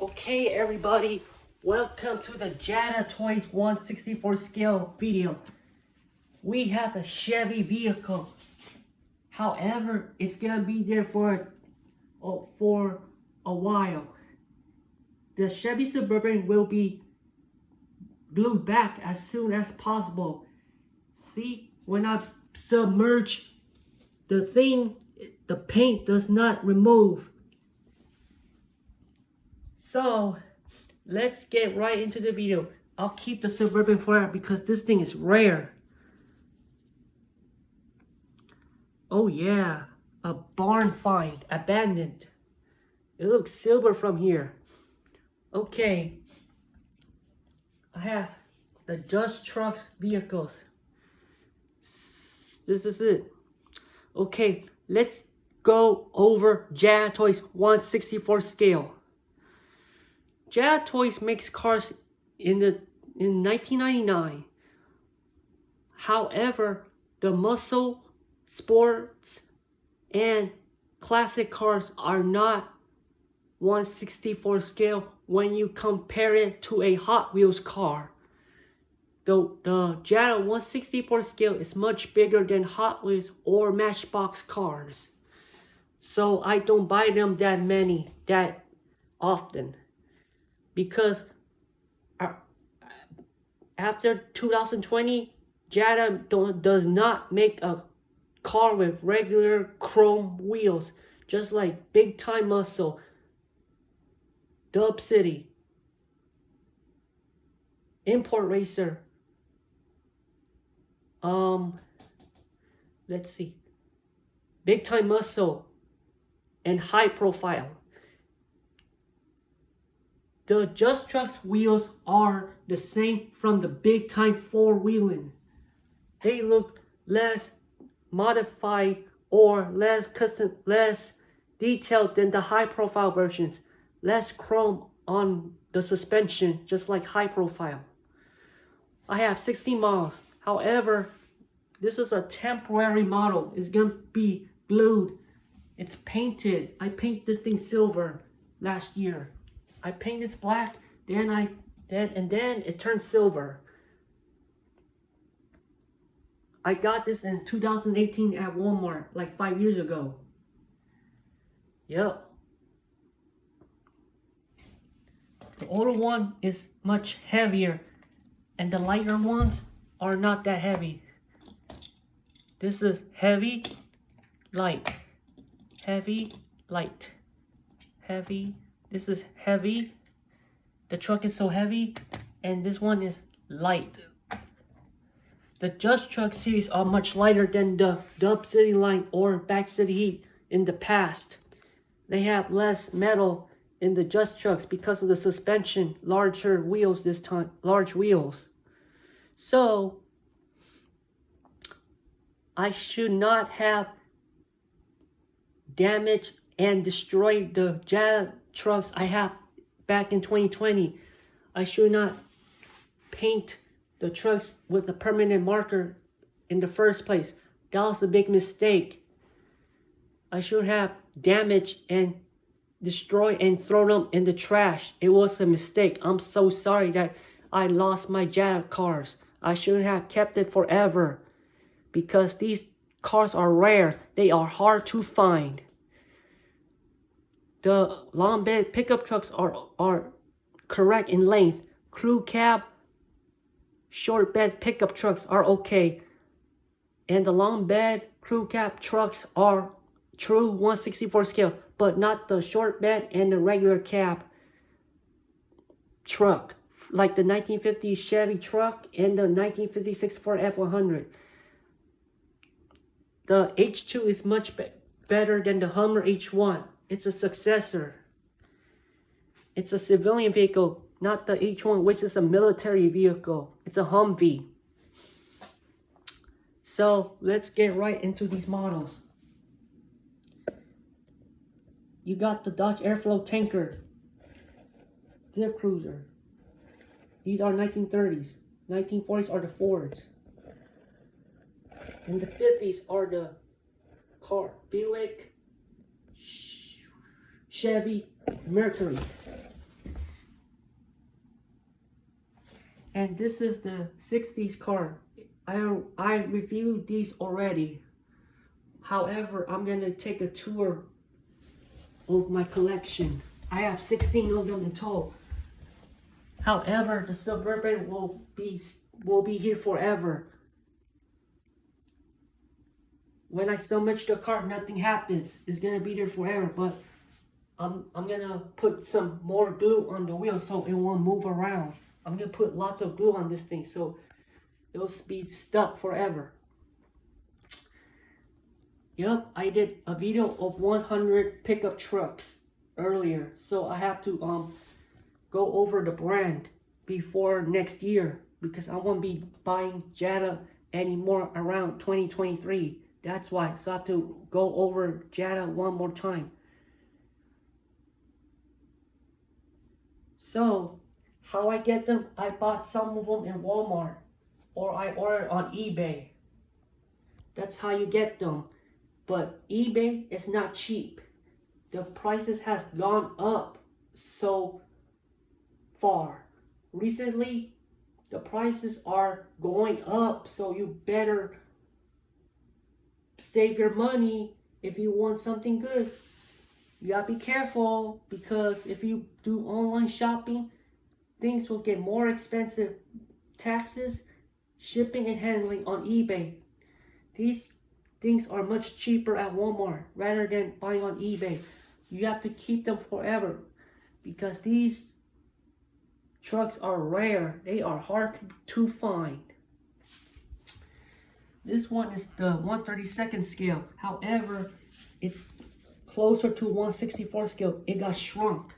Okay, everybody, welcome to the Jada Toys 1/64 scale video. We have a Chevy vehicle. However, it's gonna be there for a while. The Chevy Suburban will be glued back as soon as possible. See, when I submerge the thing, the paint does not remove. So let's get right into the video. I'll keep the Suburban for it because this thing is rare. Oh yeah, a barn find, abandoned. It looks silver from here. Okay, I have the Just Trucks vehicles. This is it. Okay, let's go over Jada Toys 1/64 scale. Jada Toys makes cars in 1999. However, the muscle, sports, and classic cars are not 1/64 scale when you compare it to a Hot Wheels car. The Jada 1/64 scale is much bigger than Hot Wheels or Matchbox cars. So I don't buy them that often. Because after 2020, Jada does not make a car with regular chrome wheels, just like Bigtime Muscle, Dub City, Import Racer, let's see, Bigtime Muscle, and High Profile. The Just Trucks wheels are the same from the Bigtime 4 Wheelin. They look less modified or less custom, less detailed than the High Profile versions. Less chrome on the suspension, just like High Profile. I have 16 models. However, this is a temporary model. It's gonna be glued. It's painted. I painted this thing silver last year. I paint this black, then it turns silver. I got this in 2018 at Walmart, like 5 years ago. Yep. The older one is much heavier, and the lighter ones are not that heavy. This is heavy, light, heavy, light, heavy. This is heavy. The truck is so heavy, and this one is light. The Just Truck series are much lighter than the Dub City line or Back City Heat in the past. They have less metal in the Just Trucks because of the suspension, larger wheels this time, large wheels. So I should not have damaged and destroyed the Jada trucks I have back in 2020. I should not paint the trucks with a permanent marker in the first place. That was a big mistake. I should have damaged and destroyed and thrown them in the trash. It was a mistake. I'm so sorry that I lost my Jada cars. I should have kept it forever because these cars are rare. They are hard to find. The long bed pickup trucks are correct in length. Crew cab, short bed pickup trucks are okay. And the long bed crew cab trucks are true 1/64 scale, but not the short bed and the regular cab truck, like the 1950 Chevy truck and the 1956 Ford F100. The H2 is much better than the Hummer H1. It's a successor. It's a civilian vehicle, not the H1, which is a military vehicle. It's a Humvee. So let's get right into these models. You got the Dodge Airflow Tanker, Zip Cruiser. These are 1930s. 1940s are the Fords. And the 50s are the car, Buick, Chevy, Mercury. And this is the 60s car. I reviewed these already. However, I'm gonna take a tour of my collection. I have 16 of them in total. However, the Suburban will be here forever. When I submerge the car, nothing happens. It's gonna be there forever. But I'm gonna put some more glue on the wheel so it won't move around. I'm gonna put lots of glue on this thing so it'll be stuck forever. Yep, I did a video of 100 pickup trucks earlier, so I have to go over the brand before next year because I won't be buying Jada anymore around 2023. That's why, so I have to go over Jada one more time. So, how I get them? I bought some of them in Walmart or I ordered on eBay. That's how you get them. But eBay is not cheap. The prices has gone up so far. Recently, the prices are going up, so you better save your money if you want something good. You gotta be careful because if you do online shopping, things will get more expensive. Taxes, shipping and handling on eBay. These things are much cheaper at Walmart rather than buying on eBay. You have to keep them forever because these trucks are rare. They are hard to find. This one is the 1/32 scale. However, it's closer to 1/64 scale. It got shrunk.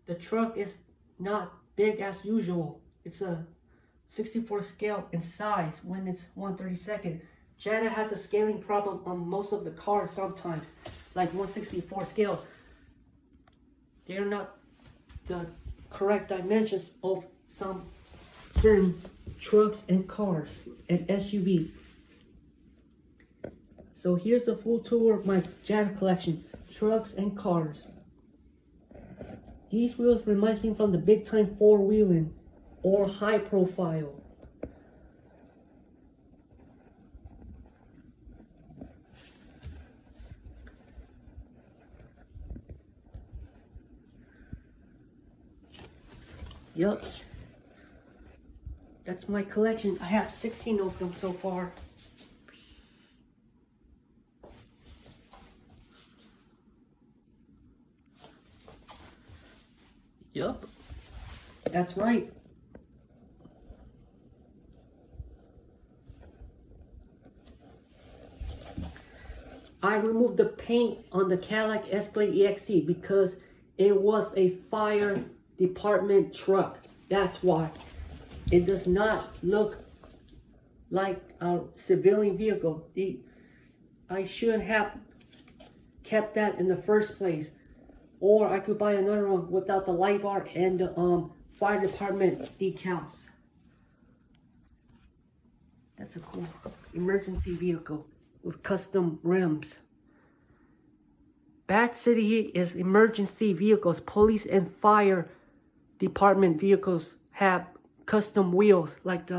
The truck is not big as usual. It's a 64 scale in size when it's 1/32. Jada has a scaling problem on most of the cars sometimes, like 1/64 scale. They're not the correct dimensions of some certain trucks and cars and SUVs. So here's a full tour of my Jada collection, trucks and cars. These wheels reminds me from the Bigtime 4 Wheelin or high profile. Yup. That's my collection. I have 16 of them so far. Yup. That's right. I removed the paint on the Cadillac Escalade EXT because it was a fire department truck. That's why. It does not look like a civilian vehicle. I shouldn't have kept that in the first place. Or I could buy another one without the light bar and the fire department decals. That's a cool emergency vehicle with custom rims. Back City is emergency vehicles. Police and fire department vehicles have custom wheels like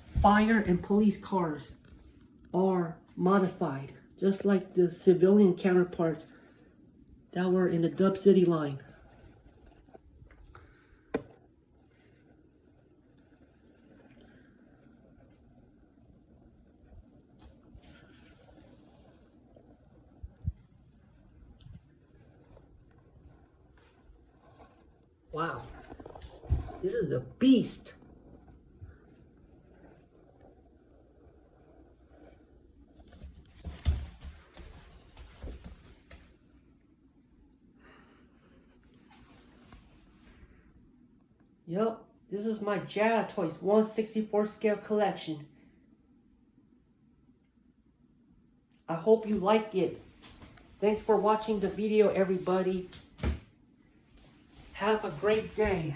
fire and police cars are modified, just like the civilian counterparts that were in the Dub City line. Wow, this is a beast. Yup, this is my Jada Toys 1/64 scale collection. I hope you like it. Thanks for watching the video, everybody. Have a great day.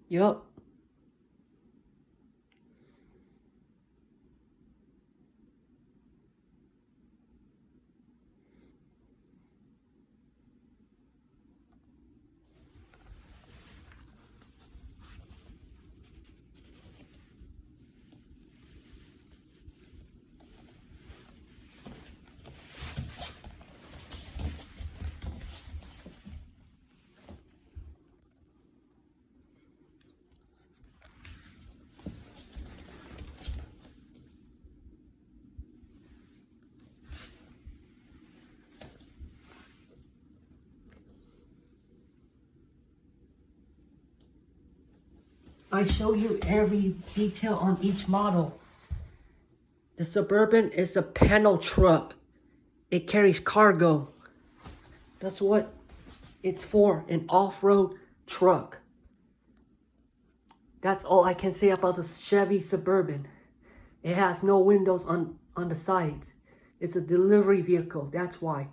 Yup. I show you every detail on each model. The Suburban is a panel truck. It carries cargo. That's what it's for, an off-road truck. That's all I can say about the Chevy Suburban. It has no windows on the sides. It's a delivery vehicle, that's why.